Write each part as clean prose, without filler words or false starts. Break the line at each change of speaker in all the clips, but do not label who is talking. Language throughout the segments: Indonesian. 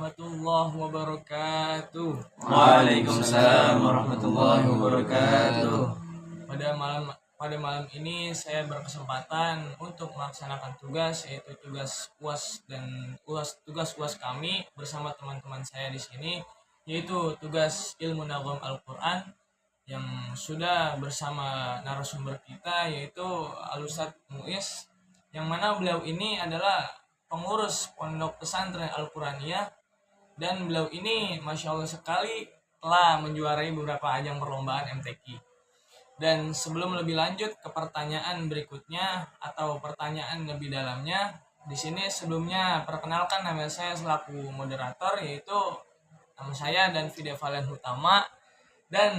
warahmatullahi wabarakatuh.
Waalaikumsalam warahmatullahi wabarakatuh.
Pada malam ini saya berkesempatan untuk melaksanakan tugas, yaitu tugas UAS dan tugas UAS kami bersama teman-teman saya di sini, yaitu tugas ilmu nagom Al-Qur'an yang sudah bersama narasumber kita, yaitu Al-Ustadz Muiz, yang mana beliau ini adalah pengurus pondok pesantren Al-Quraniyah, dan beliau ini Masya Allah sekali telah menjuarai beberapa ajang perlombaan MTQ. Dan sebelum lebih lanjut ke pertanyaan berikutnya atau pertanyaan lebih dalamnya, di sini sebelumnya perkenalkan nama saya selaku moderator, yaitu nama saya dan Video Valen Utama, dan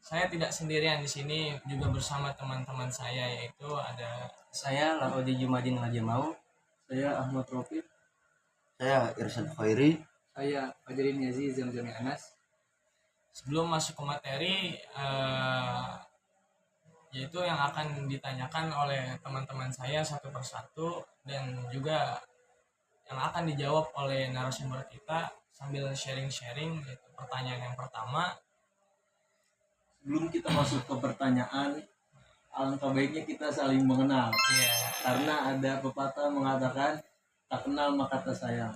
saya tidak sendirian di sini, juga bersama teman-teman saya, yaitu ada
Saya Laudi Jumadin Hajimau.
Saya Ahmad Rofiq.
Saya Irsyad Khairi.
Saya Fajrin Yazi Zamzami Anas.
Sebelum masuk ke materi, yaitu yang akan ditanyakan oleh teman-teman saya satu persatu, dan juga yang akan dijawab oleh narasumber kita sambil sharing-sharing, yaitu pertanyaan yang pertama.
Sebelum kita masuk ke pertanyaan, alangkah baiknya kita saling mengenal. Karena ada pepatah mengatakan tak kenal maka tak sayang.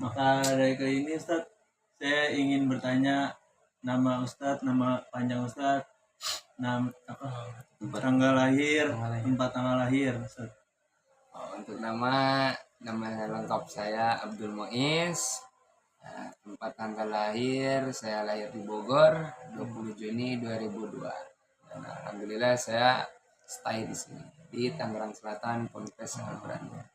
Maka dari kali ini Ustadz, saya ingin bertanya nama Ustadz, nama panjang Ustadz, tanggal lahir, tempat tanggal lahir Ustadz.
Untuk nama lengkap saya Abdul Muiz. Tempat tanggal lahir, saya lahir di Bogor 20 Juni 2002. Dan alhamdulillah saya stay di sini di Tangerang Selatan, Ponpes Al-Quran.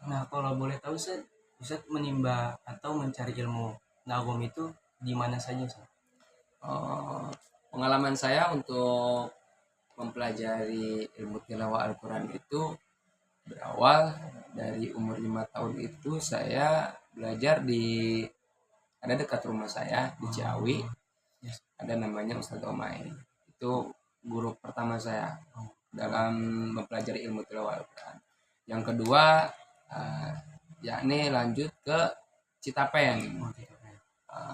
Nah, kalau boleh tahu Ustaz menimba atau mencari ilmu nagom itu di mana saja, Ustaz?
Pengalaman saya untuk mempelajari ilmu tilawah Al-Quran itu berawal dari umur 5 tahun. Itu saya belajar ada dekat rumah saya di Ciawi, ada namanya Ustadz Omai. Itu guru pertama saya dalam mempelajari ilmu tilawah Al-Quran. Yang kedua, yakni lanjut ke Citapen,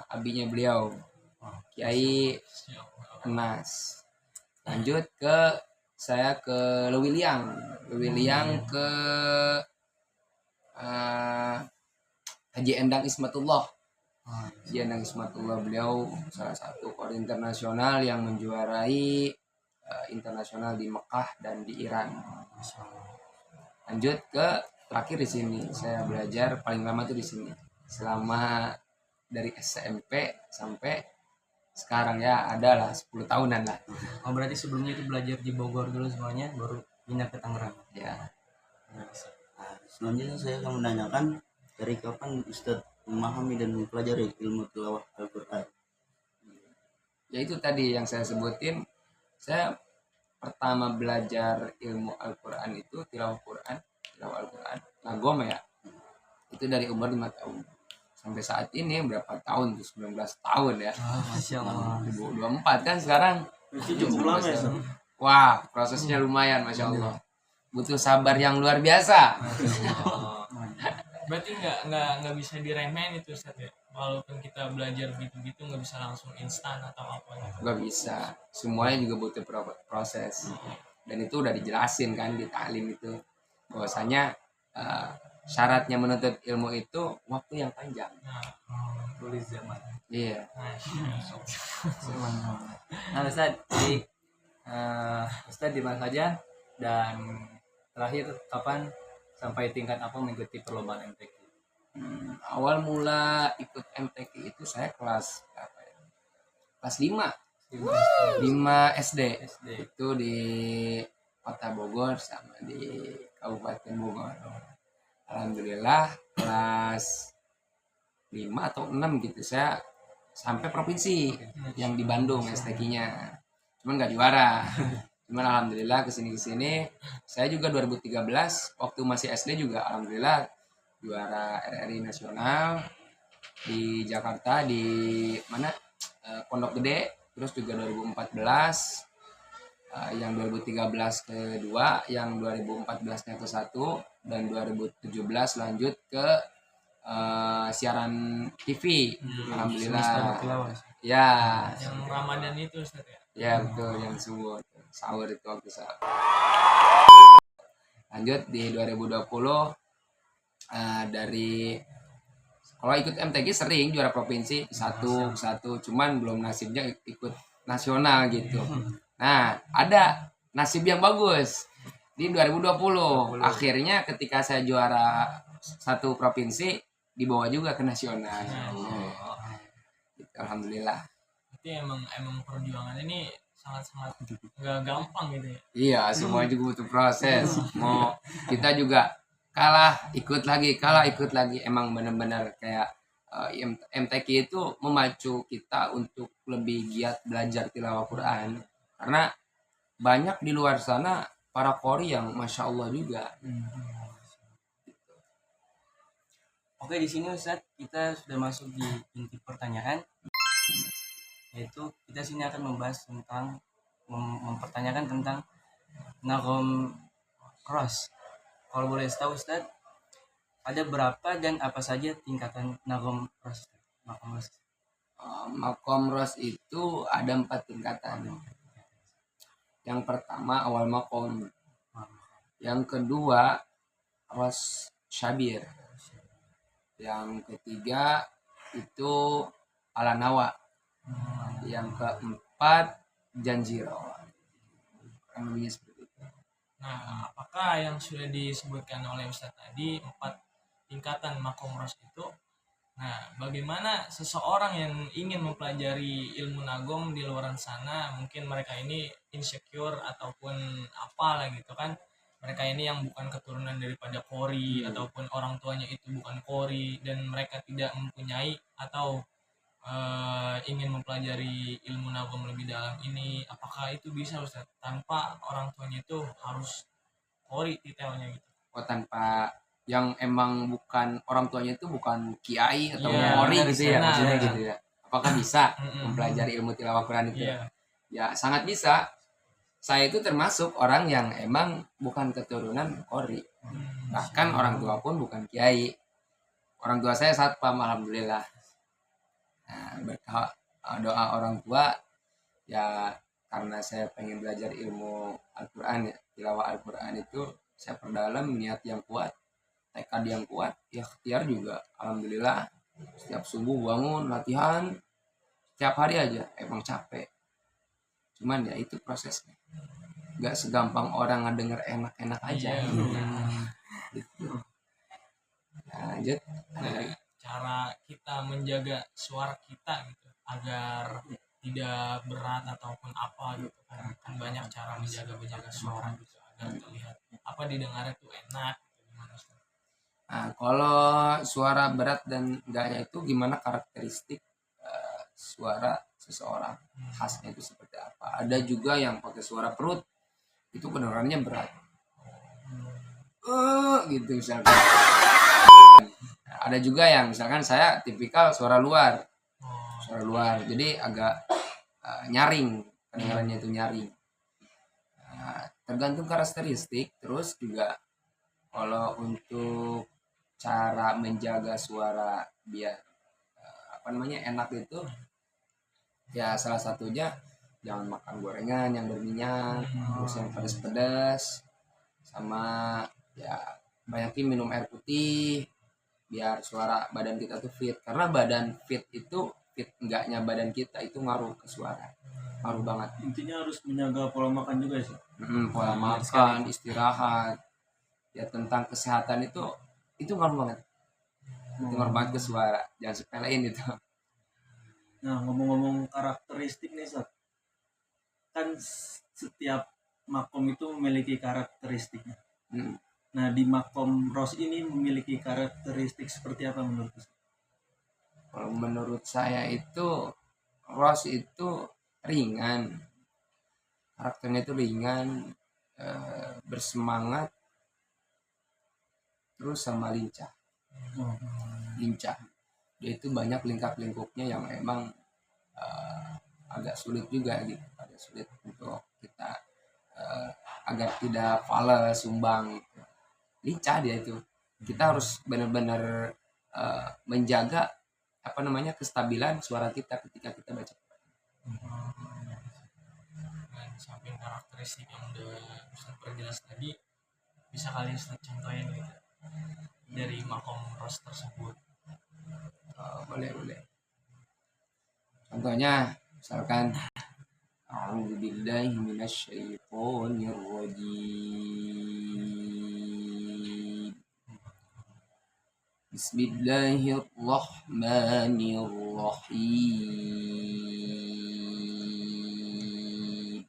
abinya beliau Kiai Enas. Lanjut saya ke Lewiliang ke Haji Endang Ismatullah. Haji Endang Ismatullah, beliau salah satu kor internasional yang menjuarai internasional di Mekah dan di Iran. Lanjut ke terakhir di sini, saya belajar paling lama tuh di sini selama dari SMP sampai sekarang, ya adalah 10 tahunan lah.
Oh, berarti sebelumnya itu belajar di Bogor dulu semuanya, baru pindah ke Tangerang.
Ya.
Nah, selanjutnya saya akan menanyakan, dari kapan Ustadz memahami dan mempelajari ilmu tilawah Al-Quran?
Ya itu tadi yang saya sebutin, saya pertama belajar ilmu Al-Quran itu tilawah Al-Quran nagom ya, itu dari umur 5 tahun sampai saat ini berapa tahun tuh, 19 tahun ya.
Masya Allah.
2024 kan sekarang.
Itu cukup lama ya, Ustadz?
Wah, prosesnya lumayan, Masya Allah. Butuh sabar yang luar biasa.
Berarti nggak bisa diremehin itu, Ustaz, ya? Walaupun kita belajar gitu-gitu nggak bisa langsung instan atau apa gitu.
Nggak bisa, semuanya juga butuh proses. Dan itu udah dijelasin kan di taklim itu, bahwasanya syaratnya menuntut ilmu itu waktu yang panjang.
Tulis zaman.
Iya.
Nah, Ustaz, Ustaz di mana saja, dan terakhir kapan sampai tingkat apa mengikuti perlombaan MTQ?
Awal mula ikut MTQ itu saya kelas berapa ya? Kelas 5 SD. Itu di Kota Bogor sama di Kabupaten Bogor. Alhamdulillah kelas 5 atau 6 gitu saya sampai provinsi yang di Bandung STQ-nya. Cuman nggak juara. Cuman alhamdulillah kesini saya juga 2013 waktu masih SD juga alhamdulillah juara RRI nasional di Jakarta, di mana Pondok Gede. Terus juga 2014 yang 2013 kedua, yang 2014-nya ke satu, dan 2017 lanjut ke siaran TV. Alhamdulillah. Ya,
Yang Ramadan itu Ustaz ya.
ya betul, yang subuh sahur itu waktu sahur. Lanjut di 2020 dari kalau ikut MTQ sering juara provinsi satu, cuman belum nasibnya ikut nasional gitu. Nah, ada nasib yang bagus di 2020. Akhirnya ketika saya juara satu provinsi dibawa juga ke nasional. Gitu, alhamdulillah.
Itu emang perjuangan ini sangat nggak gampang gitu ya.
Iya, semua juga butuh proses. Mau kita juga kalah ikut lagi. Emang benar-benar kayak MTQ itu memacu kita untuk lebih giat belajar tilawah Quran. Karena banyak di luar sana para qori yang masya Allah juga.
Oke, di sini Ustadz kita sudah masuk di inti pertanyaan, yaitu kita sini akan membahas tentang mempertanyakan tentang Nagom Cross. Kalau boleh tahu Ustadz, ada berapa dan apa saja tingkatan Nagom Cross?
Makom ros itu ada 4 tingkatan. Yang pertama awal makom, yang kedua ros syabir, yang ketiga itu ala nawa, yang keempat janjiro. Lebihnya seperti itu.
Nah, apakah yang sudah disebutkan oleh Ustadz tadi 4 tingkatan makom ros itu? Nah, bagaimana seseorang yang ingin mempelajari ilmu nagom di luar sana, mungkin mereka ini insecure ataupun apalah gitu kan, mereka ini yang bukan keturunan daripada qori ataupun orang tuanya itu bukan qori, dan mereka tidak mempunyai atau ingin mempelajari ilmu nagom lebih dalam ini, apakah itu bisa Ustaz tanpa orang tuanya itu harus qori detailnya gitu?
Oh, tanpa yang emang bukan orang tuanya itu bukan kiai atau
Iya,
qori gitu ya,
nah,
maksudnya
nah.
gitu ya. Apakah bisa mempelajari ilmu tilawah Quran itu?
Iya.
Ya sangat bisa. Saya itu termasuk orang yang emang bukan keturunan qori. Bahkan orang tua pun bukan kiai. Orang tua saya satpam, alhamdulillah. Nah, berkah doa orang tua ya, karena saya pengen belajar ilmu Al-Quran ya, tilawah Al-Quran itu saya perdalam, niat yang kuat, tekad yang kuat, ya ikhtiar juga. Alhamdulillah setiap subuh bangun latihan, setiap hari aja emang capek. Cuman ya itu prosesnya. Gak segampang orang ngedenger enak-enak aja. Gitu. Nah, lanjut.
Cara kita menjaga suara kita gitu agar tidak berat ataupun apa gitu kan banyak cara menjaga suara gitu agar terlihat apa didengarnya tuh enak gitu. Gimana Ustaz?
Nah, kalau suara berat dan enggaknya itu gimana karakteristik suara seseorang, khasnya itu seperti apa. Ada juga yang pakai suara perut itu kedengarannya berat, gitu misalkan. Ada juga yang misalkan saya tipikal suara luar, jadi agak nyaring, kedengarannya itu nyaring. Tergantung karakteristik. Terus juga kalau untuk cara menjaga suara biar enak itu ya, salah satunya jangan makan gorengan yang berminyak, terus yang pedas-pedas, sama ya banyakin minum air putih biar suara badan kita tuh fit. Karena badan fit itu fit enggaknya badan kita itu ngaruh ke suara, ngaruh banget.
Intinya harus menjaga pola makan juga sih.
Pola makan, istirahat, ya tentang kesehatan itu ngaruh banget. Itu ngaruh banget ke suara, jangan sepelein itu.
Nah, ngomong-ngomong karakteristik nih Sat, kan setiap makom itu memiliki karakteristiknya. Nah, di makom ros ini memiliki karakteristik seperti apa menurut Ustaz?
Kalau menurut saya itu ros itu ringan, karakternya itu ringan, bersemangat, terus sama lincah. Dia itu banyak lingkup-lingkupnya yang memang agak sulit juga gitu, agak sulit untuk kita agar tidak fals sumbang gitu. Lincah dia itu. Kita harus benar-benar menjaga apa namanya kestabilan suara kita ketika kita baca.
Dan samping karakteristik yang udah Ustaz perjelas tadi, bisa kali Ustaz contohin gitu dari makom ros tersebut.
Boleh. Contohnya misalkan A'udzubillahi minasyaitonirrajim. Bismillahirrahmanirrahim.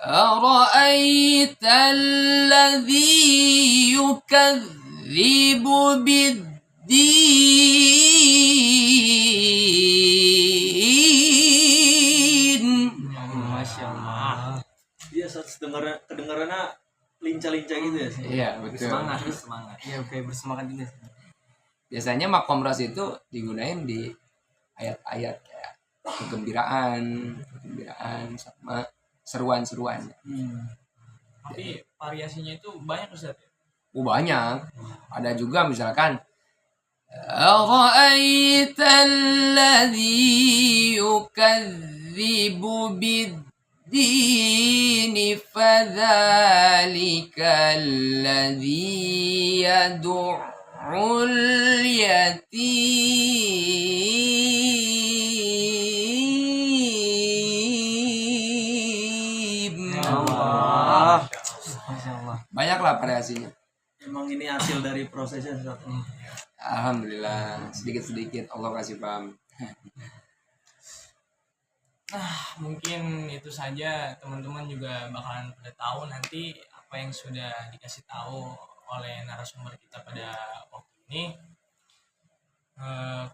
أرأيت الذي يكذب بالدين.
Masya Allah.
Dia kedengarannya lincah-lincah gitu ya sih.
Iya betul.
Semangat. Iya, oke, bersemangat juga.
Biasanya makom ros itu digunain di ayat-ayat kayak kegembiraan sama seruan-seruan.
Tapi variasinya itu banyak Ustaz ya?
Banyak. Ada juga misalkan Ara'aita alladhi yukadzibu bid-dini fadhalika alladhi yadu'ul yatim.
Allah. Masya Allah.
Banyaklah variasinya.
Emang ini hasil dari prosesnya Ustaz.
Alhamdulillah sedikit-sedikit Allah kasih paham.
Mungkin itu saja, teman-teman juga bakalan pada tahu nanti apa yang sudah dikasih tahu oleh narasumber kita pada waktu ini.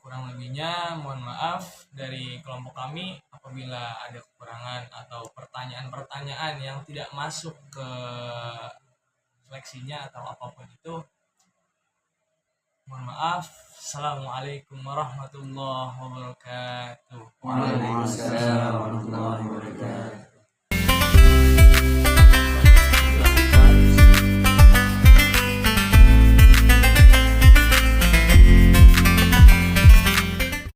Kurang lebihnya mohon maaf dari kelompok kami apabila ada kekurangan atau pertanyaan-pertanyaan yang tidak masuk ke seleksinya atau apapun itu. Mohon maaf. Assalamualaikum warahmatullahi wabarakatuh.
Waalaikumsalam warahmatullahi wabarakatuh.